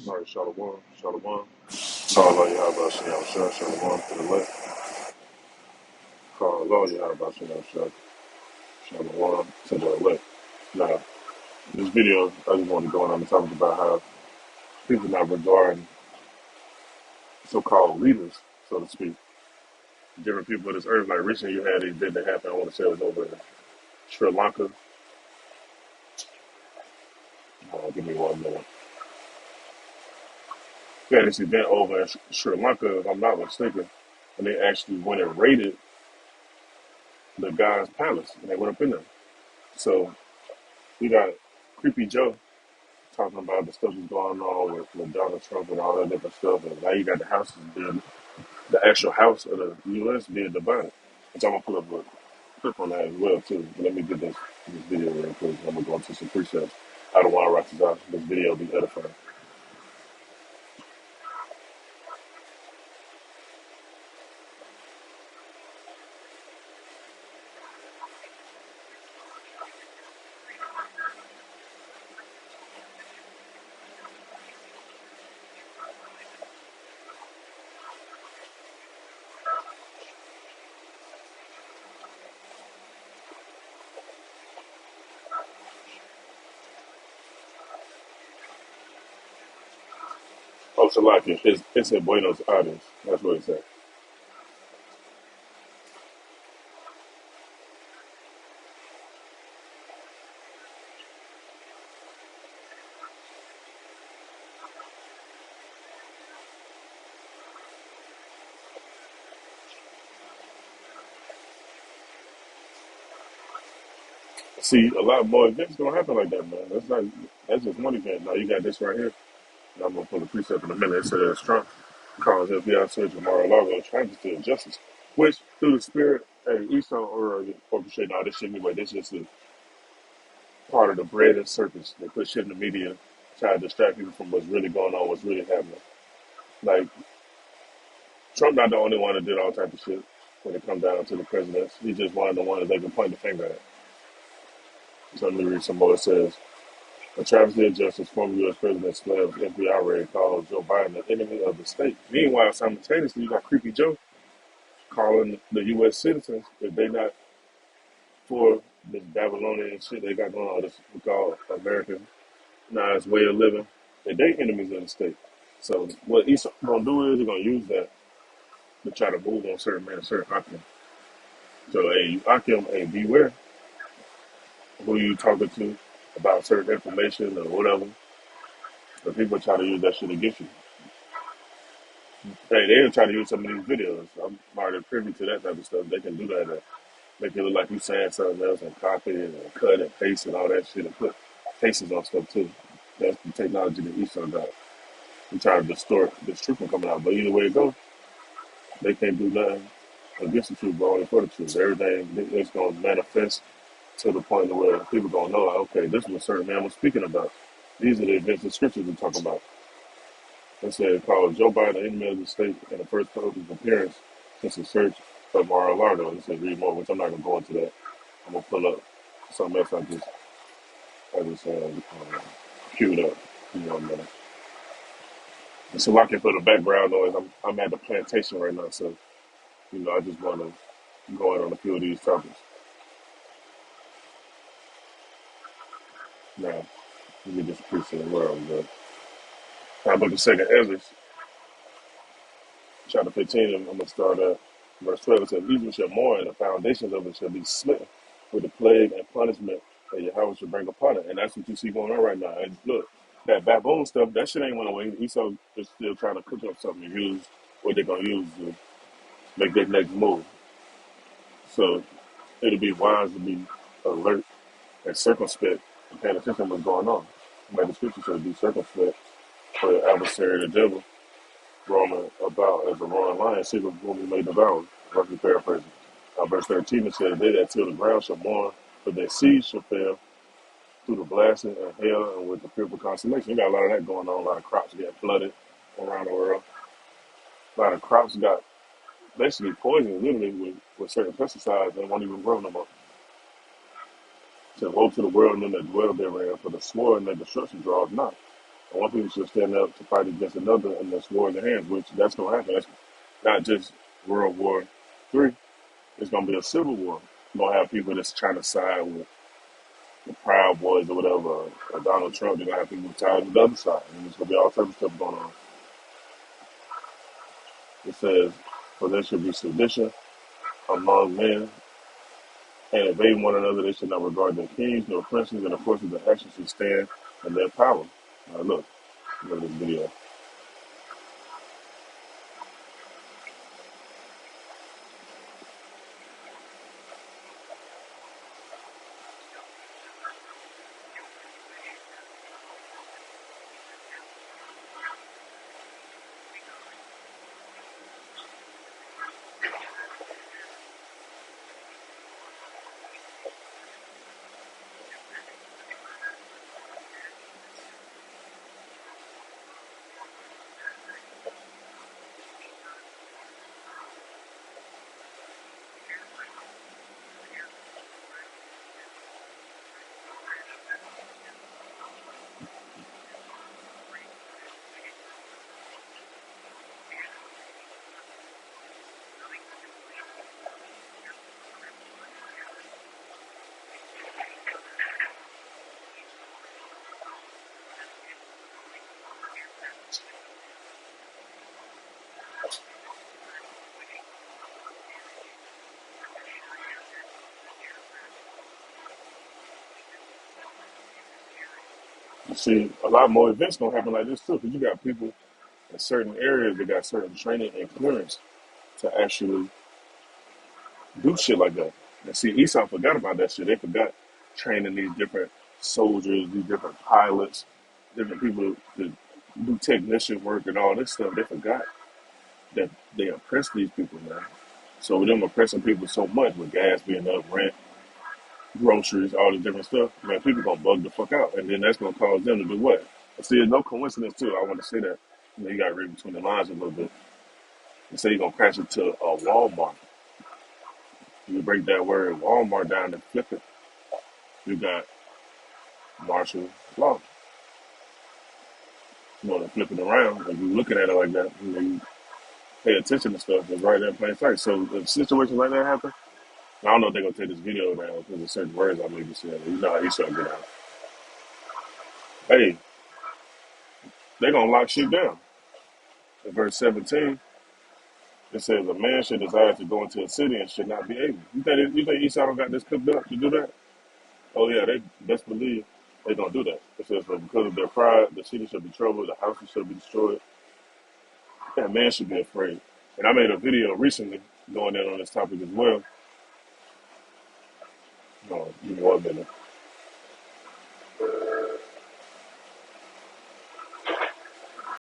All right, Shalom, Shalom. Call all you have about Shalom, Shalom to the left. Call all you have about Shalom, Shalom to the left. Now, this video, I just want to go on and talk about how people not regarding so-called leaders, so to speak, different people of this earth. Like recently, you had an event that happened. I want to say it was over in Sri Lanka. Give me 1 minute. We had this event over in Sri Lanka, if I'm not mistaken, and they actually went and raided the guy's palace, and they went up in there. So we got Creepy Joe talking about the stuff that's going on with Donald Trump and all that different stuff, and now you got the houses being, the actual house of the U.S. being divided. Which I'm gonna put up a clip on that as well too. But let me get this video real quick. I'm gonna go into some presets. I don't want to write this out. This video will be edifying. Oh, Salaki, it's in Buenos Aires. That's what it said. See, a lot more events gonna happen like that, man. That's just one event. Now you got this right here. And I'm gonna pull the precept in a minute. It says Trump calls FBI Surgeon Mar-a-Lago trying to justice, which through the spirit, hey, Esau or orchestrate all this shit anyway. This is just a part of the bread and circus. They put shit in the media, try to distract people from what's really going on, what's really happening. Like Trump, not the only one that did all type of shit when it comes down to the presidents. He's just one of the ones they can point the finger at. So let me read some more. It says. A travesty of justice, former U.S. President Slave's FBI raid called Joe Biden the enemy of the state. Meanwhile, simultaneously, you got Creepy Joe calling the U.S. citizens, if they not for this Babylonian shit they got going on, this we call Americanized way of living, that they enemies of the state. So what he's going to do is he's going to use that to try to move on certain men, certain Akim. So, hey, Akim, hey, beware who you talking to about certain information or whatever. But people try to use that shit against you. Hey, they'll try to use some of these videos. I'm already privy to that type of stuff. They can do that and make it look like you saying something else and copy it and cut and paste and all that shit and put faces on stuff too. That's the technology that Esau got. We try to distort this truth from coming out. But either way it goes, they can't do nothing against the truth, but only for the truth. Everything is going to manifest to the point where people going to know, like, okay, this is what certain man was speaking about. These are the events the scriptures are talking about. They said called Joe Biden the enemy of the state in the first public appearance since the search of Mar-a-Lago. It said read more, which I'm not gonna go into that. I'm gonna pull up something else I just queued up. You know, man. And so I can put a background noise. I'm at the plantation right now, so I just want to go in on a few of these topics. Now, let me just appreciate where I'm going. Now, but the second Ezra, chapter 15, I'm gonna start at verse 12. It says, "These shall mourn, and the foundations of it shall be smitten with the plague and punishment that Yahweh shall bring upon it." And that's what you see going on right now. And look, that baboon stuff, that shit ain't went away. Esau is still trying to cook up something and use what they're gonna use to make their next move. So it'll be wise to be alert and circumspect and paying attention to what's going on. Like the scripture says, be circumspect for the adversary, the devil, roaming about as a roaring lion, seeking whom he may devour. Roughly paraphrasing. Verse 13 it says, "They that till the ground shall mourn, but their seeds shall fail through the blasting and hail and with the fearful consummation." You got a lot of that going on. A lot of crops getting flooded around the world. A lot of crops got basically poisoned, literally, with certain pesticides and won't even grow no more. To woe to the world and them that dwell therein, for the sword and their destruction draws not. And one people should stand up to fight against another and that's war in their hands, which that's gonna happen. That's not just World War III. It's gonna be a civil war. You're gonna have people that's trying to side with the Proud Boys or whatever, or Donald Trump. You're gonna have people tied to the other side. And there's gonna be all types of stuff going on. It says, for there should be sedition among men, and invade one another. They should not regard their kings nor princes, and of course their actions should stand in their power. Look at this video. You see, a lot more events gonna happen like this too, because you got people in certain areas that got certain training and clearance to actually do shit like that. And see, Esau forgot about that shit. They forgot training these different soldiers, these different pilots, different people to do technician work and all this stuff. They forgot that they oppress these people, man. So with them oppressing people so much, with gas being up, rent, groceries, all this different stuff, man, people gonna bug the fuck out, and then that's gonna cause them to do what? See, there's no coincidence too. I want to say that. You gotta read between the lines a little bit. And say you're gonna crash into a Walmart. You break that word Walmart down and flip it. You got martial law. You want to flip it around, and you looking at it like that, you pay attention to stuff that's right there in plain sight. So if situations like that happen, I don't know if they're gonna take this video down because there's certain words I may be saying. You know how you start get out. Hey, they're gonna lock shit down. In verse 17, it says a man should desire to go into a city and should not be able. You think Esau got this cooked up to do that? Oh yeah, they best believe they gonna do that. It says, but because of their pride, the city shall be troubled, the houses shall be destroyed. That man should be afraid. And I made a video recently going in on this topic as well. No, give me 1 minute.